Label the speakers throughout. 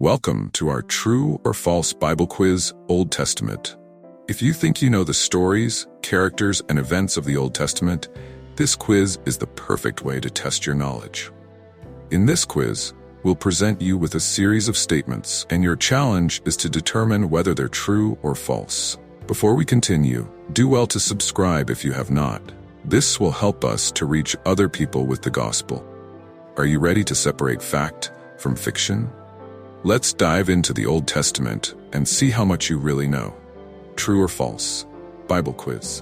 Speaker 1: Welcome to our true or false Bible quiz, Old Testament. If you think you know the stories, characters, and events of the Old Testament, this quiz is the perfect way to test your knowledge. In this quiz, we'll present you with a series of statements, and your challenge is to determine whether they're true or false. Before we continue, do well to subscribe if you have not. This will help us to reach other people with the gospel. Are you ready to separate fact from fiction? Let's dive into the Old Testament and see how much you really know. True or false? Bible quiz.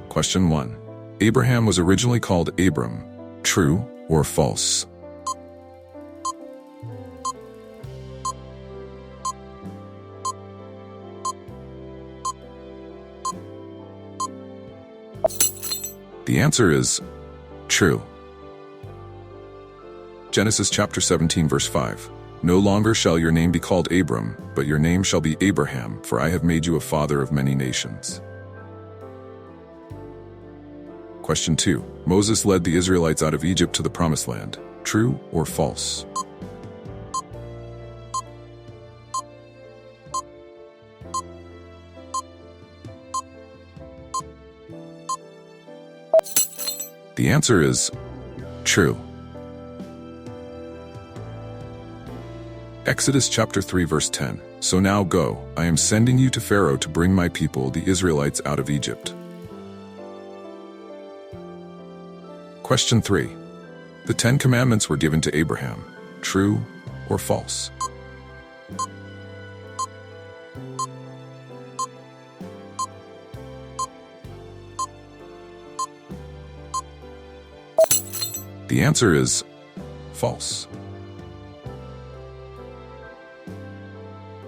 Speaker 1: Question 1. Abraham was originally called Abram. True or false? The answer is true. Genesis chapter 17 verse 5. No longer shall your name be called Abram, but your name shall be Abraham, for I have made you a father of many nations. Question 2. Moses led the Israelites out of Egypt to the Promised Land. True or false? The answer is true. Exodus chapter 3 verse 10. So now go, I am sending you to Pharaoh to bring my people, the Israelites, out of Egypt. Question 3. The 10 Commandments were given to Abraham. True or false? The answer is false.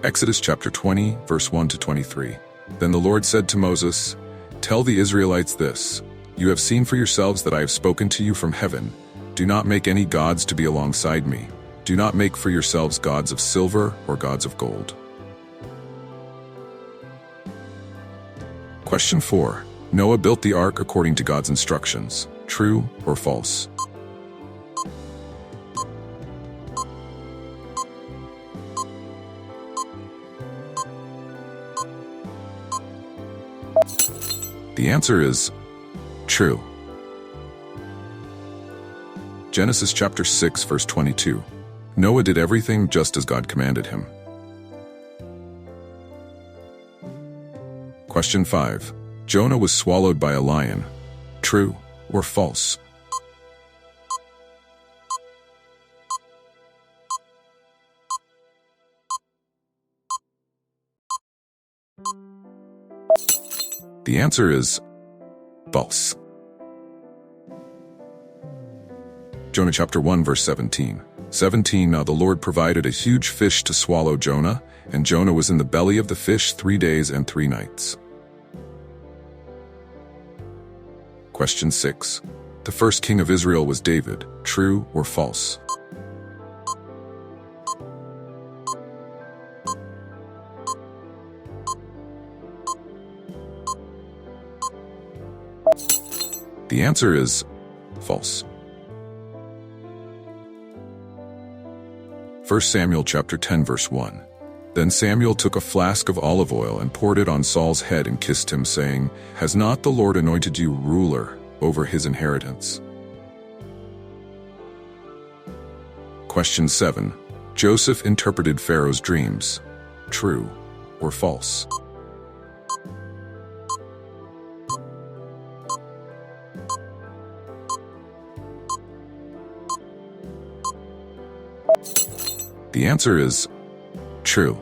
Speaker 1: Exodus chapter 20, verse 1 to 23. Then the Lord said to Moses, Tell the Israelites this, You have seen for yourselves that I have spoken to you from heaven. Do not make any gods to be alongside me. Do not make for yourselves gods of silver or gods of gold. Question 4. Noah built the ark according to God's instructions. True or false? The answer is true. Genesis chapter 6 verse 22. Noah did everything just as God commanded him. Question 5. Jonah was swallowed by a lion. True or false? The answer is false. Jonah chapter 1 verse 17. Now the Lord provided a huge fish to swallow Jonah, and Jonah was in the belly of the fish 3 days and 3 nights. Question 6. The first king of Israel was David. True or false? The answer is false. 1 Samuel chapter 10 verse 1. Then Samuel took a flask of olive oil and poured it on Saul's head and kissed him, saying, Has not the Lord anointed you ruler over his inheritance? Question 7. Joseph interpreted Pharaoh's dreams. True or false? The answer is true.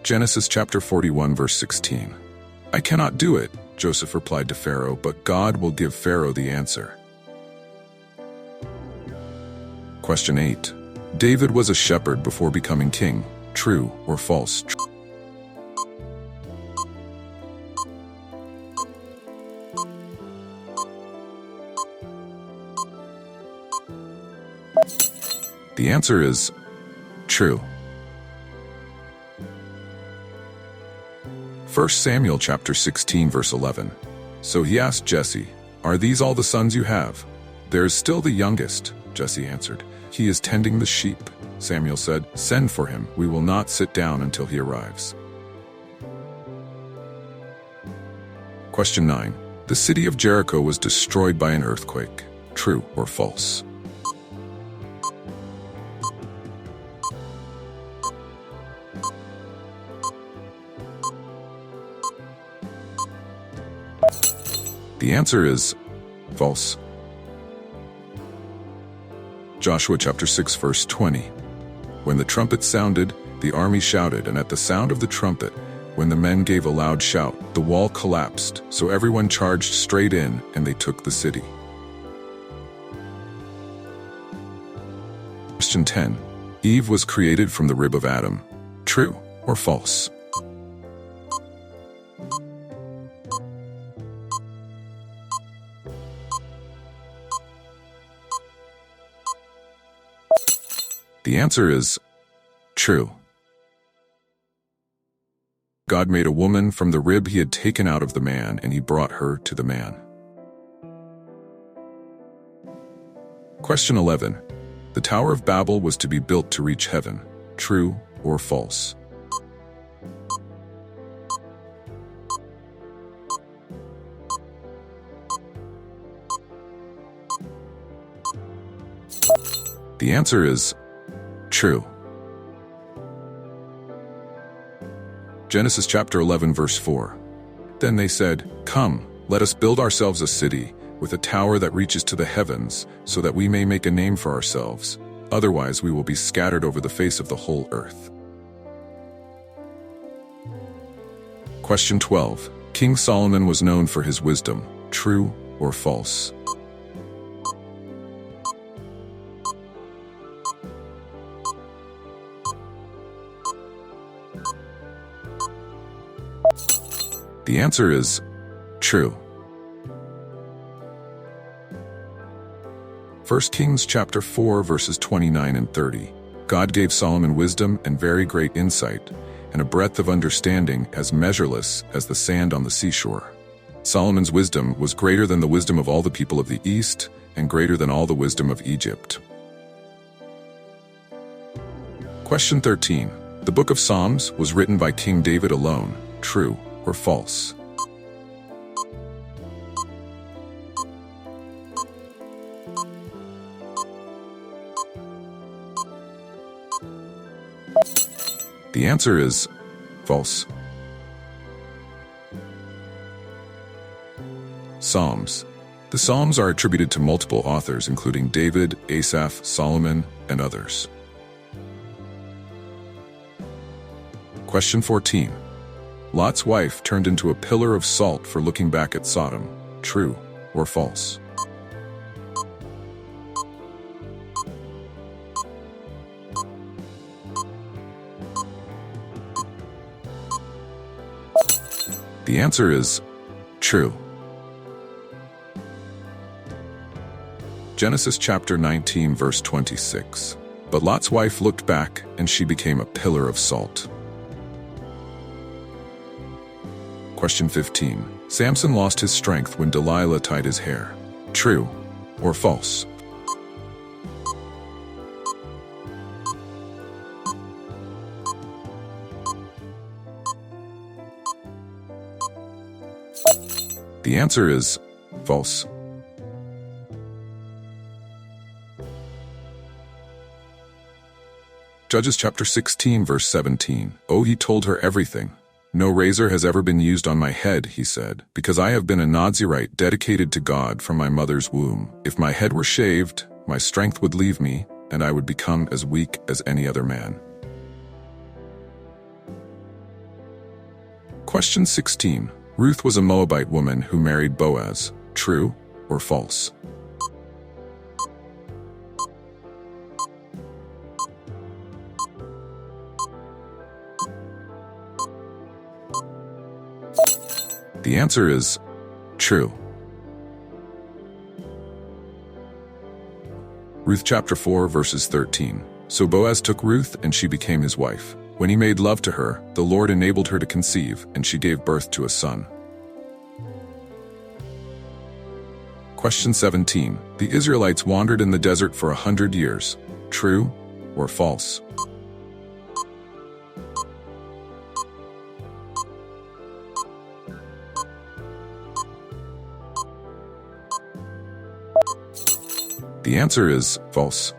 Speaker 1: Genesis chapter 41 verse 16. I cannot do it, Joseph replied to Pharaoh, but God will give Pharaoh the answer. Question 8. David was a shepherd before becoming king. True or false? The answer is true. 1 Samuel chapter 16 verse 11. So he asked Jesse, Are these all the sons you have? There is still the youngest, Jesse answered. "He is tending the sheep." Samuel said, "Send for him. We will not sit down until he arrives." Question 9. The city of Jericho was destroyed by an earthquake. True or false? The answer is false. Joshua chapter 6 verse 20. When the trumpet sounded, the army shouted, and at the sound of the trumpet, when the men gave a loud shout, the wall collapsed, so everyone charged straight in, and they took the city. Question 10. Eve was created from the rib of Adam. True or false? The answer is true. God made a woman from the rib he had taken out of the man, and he brought her to the man. Question 11. The Tower of Babel was to be built to reach heaven. True or false? The answer is true. Genesis chapter 11 verse 4. Then they said, "Come, let us build ourselves a city, with a tower that reaches to the heavens, so that we may make a name for ourselves. Otherwise we will be scattered over the face of the whole earth." Question 12. King Solomon was known for his wisdom. True or false? The answer is true. 1 Kings chapter 4 verses 29 and 30. God gave Solomon wisdom and very great insight, and a breadth of understanding as measureless as the sand on the seashore. Solomon's wisdom was greater than the wisdom of all the people of the East, and greater than all the wisdom of Egypt. Question 13. The book of Psalms was written by King David alone. True or false? The answer is false. Psalms. The Psalms are attributed to multiple authors, including David, Asaph, Solomon, and others. Question 14. Lot's wife turned into a pillar of salt for looking back at Sodom. True or false? The answer is true. Genesis chapter 19 verse 26. But Lot's wife looked back, and she became a pillar of salt. Question 15. Samson lost his strength when Delilah tied his hair. True or false? The answer is false. Judges chapter 16 verse 17. Oh, he told her everything. "No razor has ever been used on my head," he said, "because I have been a Nazirite dedicated to God from my mother's womb. If my head were shaved, my strength would leave me, and I would become as weak as any other man." Question 16. Ruth was a Moabite woman who married Boaz. True or false? The answer is true. Ruth chapter 4 verses 13. So Boaz took Ruth, and she became his wife. When he made love to her, the Lord enabled her to conceive, and she gave birth to a son. Question 17. The Israelites wandered in the desert for 100 years. True or false? The answer is false.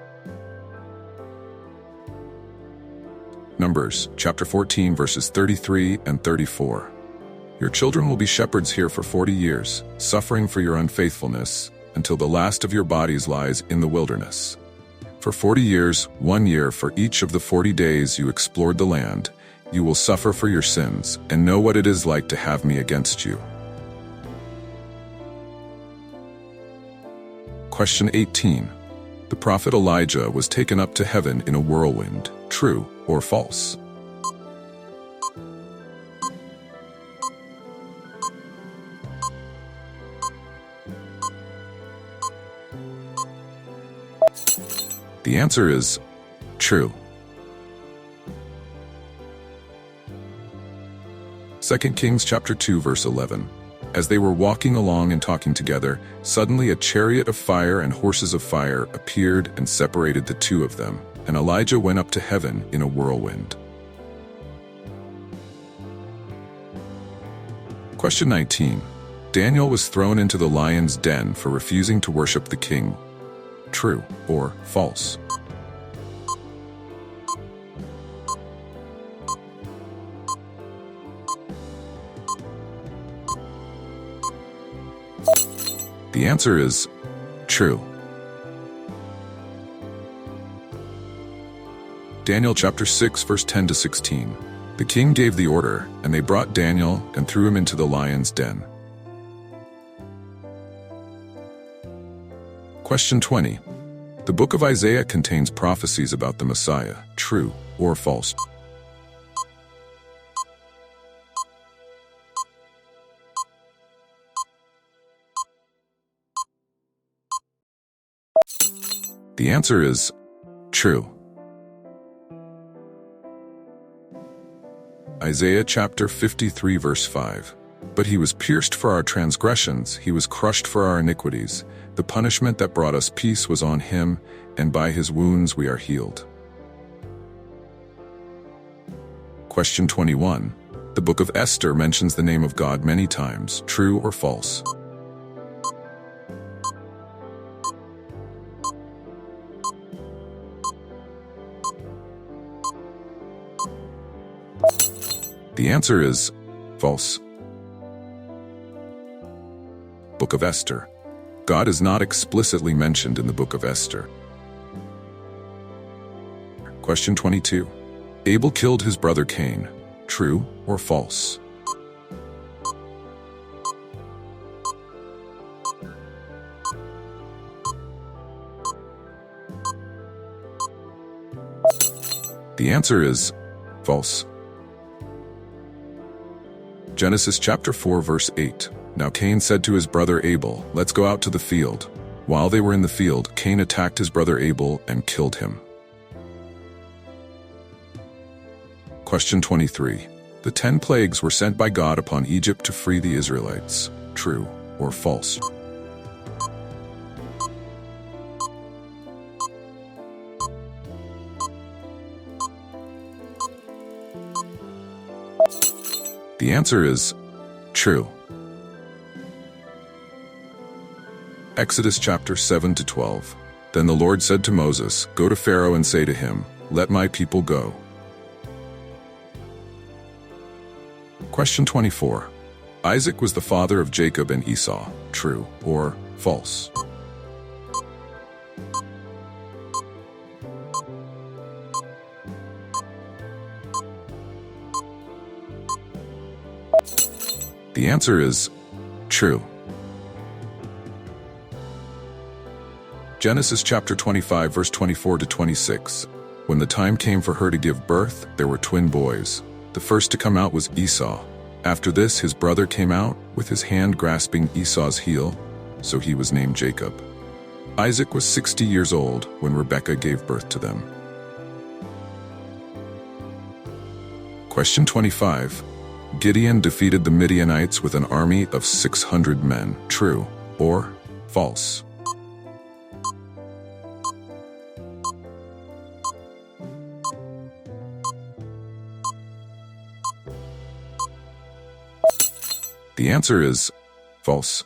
Speaker 1: Numbers, chapter 14, verses 33 and 34. Your children will be shepherds here for 40 years, suffering for your unfaithfulness, until the last of your bodies lies in the wilderness. For 40 years, 1 year for each of the 40 days you explored the land, you will suffer for your sins and know what it is like to have me against you. Question 18. The prophet Elijah was taken up to heaven in a whirlwind. True or false? The answer is true. 2 Kings chapter 2 verse 11. As they were walking along and talking together, suddenly a chariot of fire and horses of fire appeared and separated the two of them, and Elijah went up to heaven in a whirlwind. Question 19. Daniel was thrown into the lion's den for refusing to worship the king. True or false? The answer is true. Daniel chapter 6 verse 10 to 16. The king gave the order, and they brought Daniel and threw him into the lion's den. Question 20. The book of Isaiah contains prophecies about the Messiah. True or false? The answer is true. Isaiah chapter 53 verse 5. But he was pierced for our transgressions, he was crushed for our iniquities. The punishment that brought us peace was on him, and by his wounds we are healed. Question 21. The book of Esther mentions the name of God many times. True or false? The answer is false. Book of Esther. God is not explicitly mentioned in the book of Esther. Question 22. Abel killed his brother Cain. True or false? The answer is false. Genesis chapter 4 verse 8. Now Cain said to his brother Abel, "Let's go out to the field." While they were in the field, Cain attacked his brother Abel and killed him. Question 23. The 10 plagues were sent by God upon Egypt to free the Israelites. True or false? The answer is true. Exodus chapter 7 to 12. Then the Lord said to Moses, "Go to Pharaoh and say to him, 'Let my people go.'" Question 24. Isaac was the father of Jacob and Esau. True or false? The answer is true. Genesis chapter 25 verse 24 to 26. When the time came for her to give birth, there were twin boys. The first to come out was Esau. After this, his brother came out, with his hand grasping Esau's heel, so he was named Jacob. Isaac was 60 years old when Rebekah gave birth to them. Question 25. Gideon defeated the Midianites with an army of 600 men. True or false? The answer is false.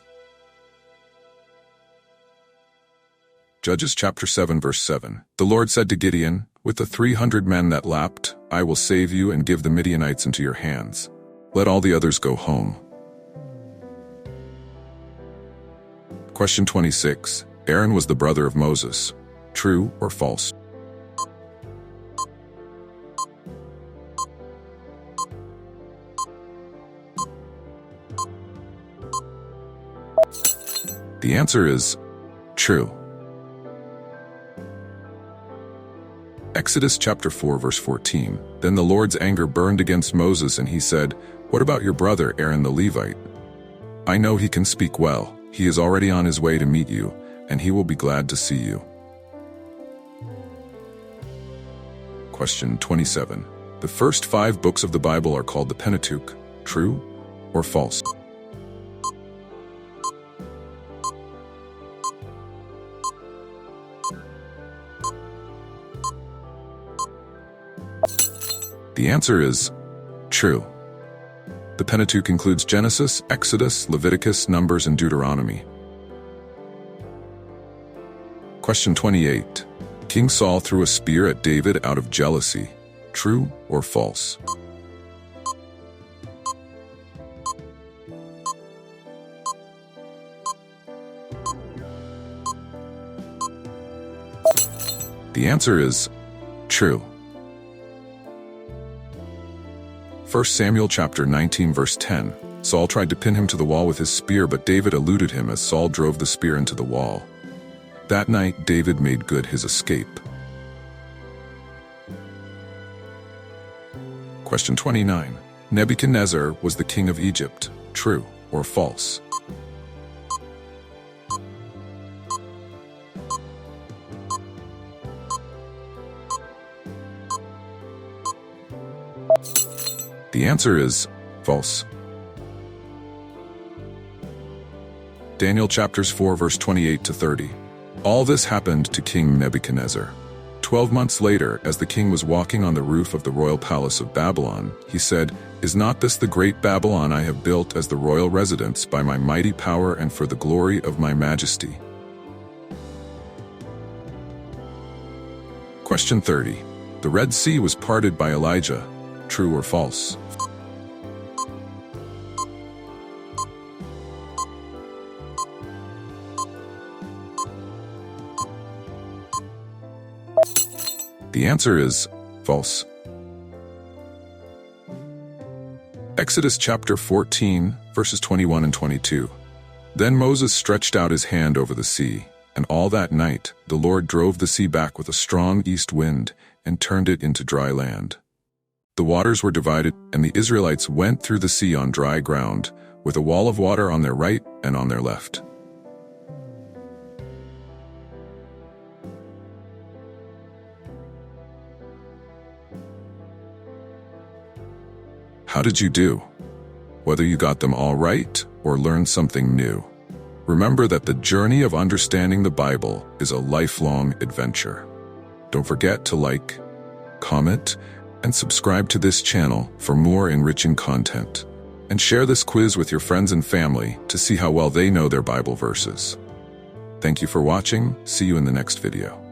Speaker 1: Judges chapter 7 verse 7. The Lord said to Gideon, "With the 300 men that lapped, I will save you and give the Midianites into your hands. Let all the others go home." Question 26. Aaron was the brother of Moses. True or false? The answer is true. Exodus chapter 4 verse 14. Then the Lord's anger burned against Moses, and he said, "What about your brother Aaron the Levite? I know he can speak well. He is already on his way to meet you, and he will be glad to see you." Question 27. The first 5 books of the Bible are called the Pentateuch. True or false? The answer is true. The Pentateuch includes Genesis, Exodus, Leviticus, Numbers, and Deuteronomy. Question 28. King Saul threw a spear at David out of jealousy. True or false? The answer is true. 1 Samuel chapter 19 verse 10. Saul tried to pin him to the wall with his spear, but David eluded him as Saul drove the spear into the wall. That night, David made good his escape. Question 29. Nebuchadnezzar was the king of Egypt. True or false? The answer is false. Daniel chapters 4 verse 28 to 30. All this happened to King Nebuchadnezzar. 12 months later, as the king was walking on the roof of the royal palace of Babylon, he said, "Is not this the great Babylon I have built as the royal residence by my mighty power and for the glory of my majesty?" Question 30. The Red Sea was parted by Elijah. True or false? The answer is false. Exodus chapter 14, verses 21 and 22. Then Moses stretched out his hand over the sea, and all that night the Lord drove the sea back with a strong east wind and turned it into dry land. The waters were divided, and the Israelites went through the sea on dry ground, with a wall of water on their right and on their left. How did you do? Whether you got them all right or learned something new, remember that the journey of understanding the Bible is a lifelong adventure. Don't forget to like, comment, and subscribe to this channel for more enriching content. And share this quiz with your friends and family to see how well they know their Bible verses. Thank you for watching. See you in the next video.